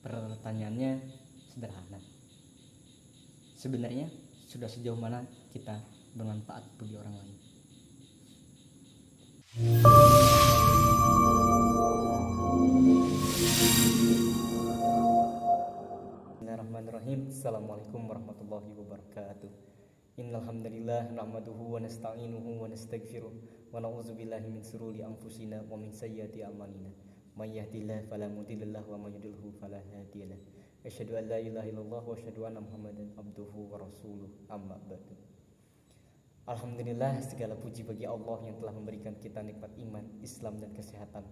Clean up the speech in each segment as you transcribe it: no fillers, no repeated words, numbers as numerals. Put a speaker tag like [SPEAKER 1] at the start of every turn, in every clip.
[SPEAKER 1] Pertanyaannya sederhana. Sebenarnya sudah sejauh mana kita bermanfaat bagi orang lain? Bismillahirrahmanirrahim. Assalamualaikum warahmatullahi wabarakatuh. Innal hamdalillah nahmaduhu wa nasta'inuhu wa nastaghfiruh wa na'udzubillahi min shururi anfusina wa min sayyiati a'malina. May yahdihillahu fala mudhillalah wa may yudhlil fala hadiyalah. Asyhadu an la ilaha illallah wa asyhadu anna Muhammadan abduhu wa rasuluh. Amma ba'du. Alhamdulillah, segala puji bagi Allah yang telah memberikan kita nikmat iman, Islam dan kesehatan,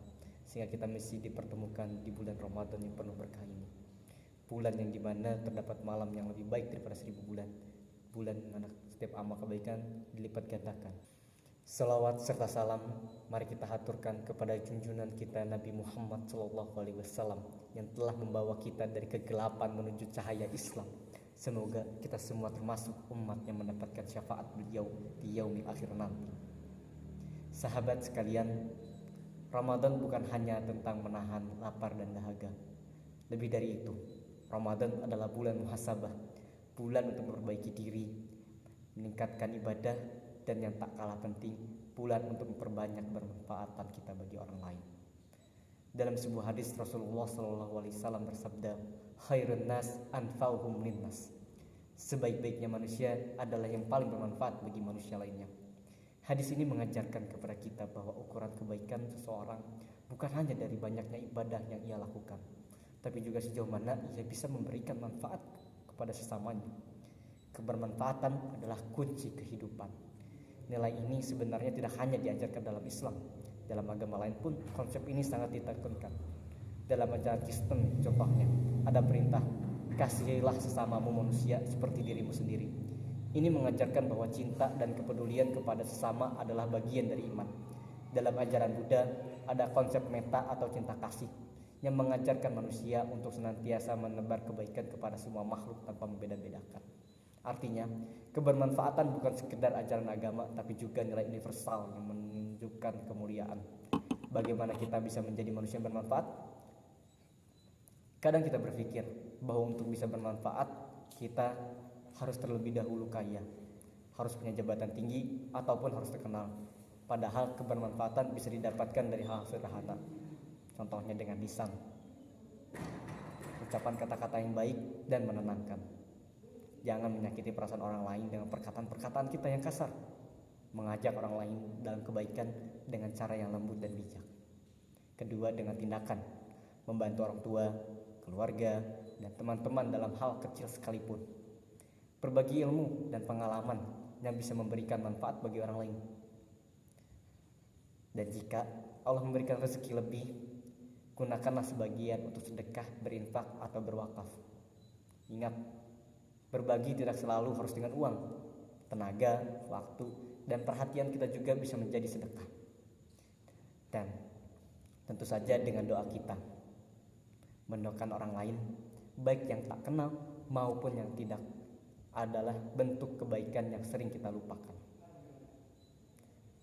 [SPEAKER 1] sehingga kita masih dipertemukan di bulan Ramadan yang penuh berkah ini. Bulan yang dimana terdapat malam yang lebih baik daripada 1000 bulan. Bulan di mana setiap amal kebaikan dilipat gandakan. Salawat serta salam mari kita haturkan kepada junjungan kita Nabi Muhammad SAW yang telah membawa kita dari kegelapan menuju cahaya Islam. Semoga kita semua termasuk umat yang mendapatkan syafaat beliau di yaumil akhir nanti. Sahabat sekalian, Ramadan bukan hanya tentang menahan lapar dan dahaga. Lebih dari itu, Ramadan adalah bulan muhasabah, bulan untuk memperbaiki diri, meningkatkan ibadah, dan yang tak kalah penting, bulan untuk memperbanyak bermanfaatan kita bagi orang lain. Dalam sebuah hadis Rasulullah SAW bersabda, "Khairun nas anfa'uhum linnas." Sebaik-baiknya manusia adalah yang paling bermanfaat bagi manusia lainnya. Hadis ini mengajarkan kepada kita bahwa ukuran kebaikan seseorang bukan hanya dari banyaknya ibadah yang ia lakukan, tapi juga sejauh mana ia bisa memberikan manfaat kepada sesamanya. Kebermanfaatan adalah kunci kehidupan. Nilai ini sebenarnya tidak hanya diajarkan dalam Islam. Dalam agama lain pun konsep ini sangat ditekankan. Dalam ajaran Kristen contohnya, ada perintah, kasihilah sesamamu manusia seperti dirimu sendiri. Ini mengajarkan bahwa cinta dan kepedulian kepada sesama adalah bagian dari iman. Dalam ajaran Buddha, ada konsep metta atau cinta kasih yang mengajarkan manusia untuk senantiasa menebar kebaikan kepada semua makhluk tanpa membeda-bedakan. Artinya, kebermanfaatan bukan sekedar ajaran agama, tapi juga nilai universal yang menunjukkan kemuliaan. Bagaimana kita bisa menjadi manusia yang bermanfaat? Kadang kita berpikir bahwa untuk bisa bermanfaat, kita harus terlebih dahulu kaya, harus punya jabatan tinggi, ataupun harus terkenal. Padahal kebermanfaatan bisa didapatkan dari hal sederhana. Contohnya dengan lisan, ucapan kata-kata yang baik dan menenangkan. Jangan menyakiti perasaan orang lain dengan perkataan-perkataan kita yang kasar. Mengajak orang lain dalam kebaikan dengan cara yang lembut dan bijak. Kedua, dengan tindakan, membantu orang tua, keluarga, dan teman-teman dalam hal kecil sekalipun. Berbagi ilmu dan pengalaman yang bisa memberikan manfaat bagi orang lain. Dan jika Allah memberikan rezeki lebih, gunakanlah sebagian untuk sedekah, berinfak, atau berwakaf. Ingat, berbagi tidak selalu harus dengan uang. Tenaga, waktu, dan perhatian kita juga bisa menjadi sedekah. Dan tentu saja dengan doa kita, mendoakan orang lain, baik yang tak kenal maupun yang tidak, adalah bentuk kebaikan yang sering kita lupakan.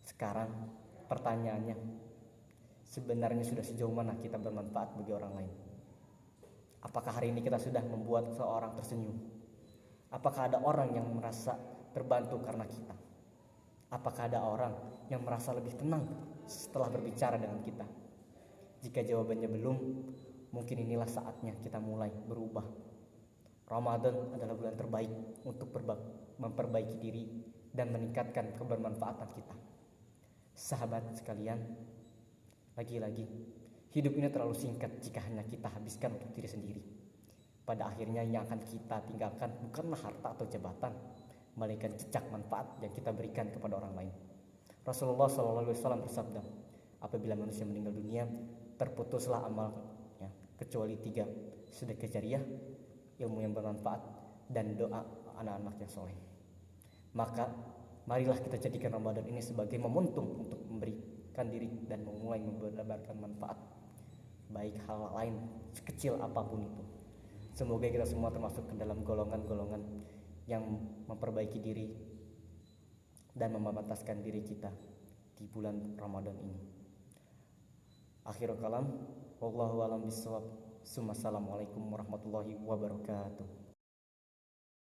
[SPEAKER 1] Sekarang pertanyaannya, sebenarnya sudah sejauh mana kita bermanfaat bagi orang lain? Apakah hari ini kita sudah membuat seorang tersenyum? Apakah ada orang yang merasa terbantu karena kita? Apakah ada orang yang merasa lebih tenang setelah berbicara dengan kita? Jika jawabannya belum, mungkin inilah saatnya kita mulai berubah. Ramadan adalah bulan terbaik untuk memperbaiki diri dan meningkatkan kebermanfaatan kita. Sahabat sekalian, lagi-lagi, hidup ini terlalu singkat jika hanya kita habiskan untuk diri sendiri. Pada akhirnya yang akan kita tinggalkan bukanlah harta atau jabatan, melainkan jejak manfaat yang kita berikan kepada orang lain. Rasulullah SAW bersabda, apabila manusia meninggal dunia, terputuslah amalnya kecuali 3, sedekah jariah, ilmu yang bermanfaat, dan doa anak-anak yang soleh. Maka marilah kita jadikan Ramadan ini sebagai momentum untuk memberikan diri dan memulai menebarkan manfaat, baik hal lain sekecil apapun itu. Semoga kita semua termasuk ke dalam golongan-golongan yang memperbaiki diri dan memataskan diri kita di bulan Ramadan ini. Akhirul kalam, wallahu a'lam bishawab. Assalamualaikum warahmatullahi wabarakatuh.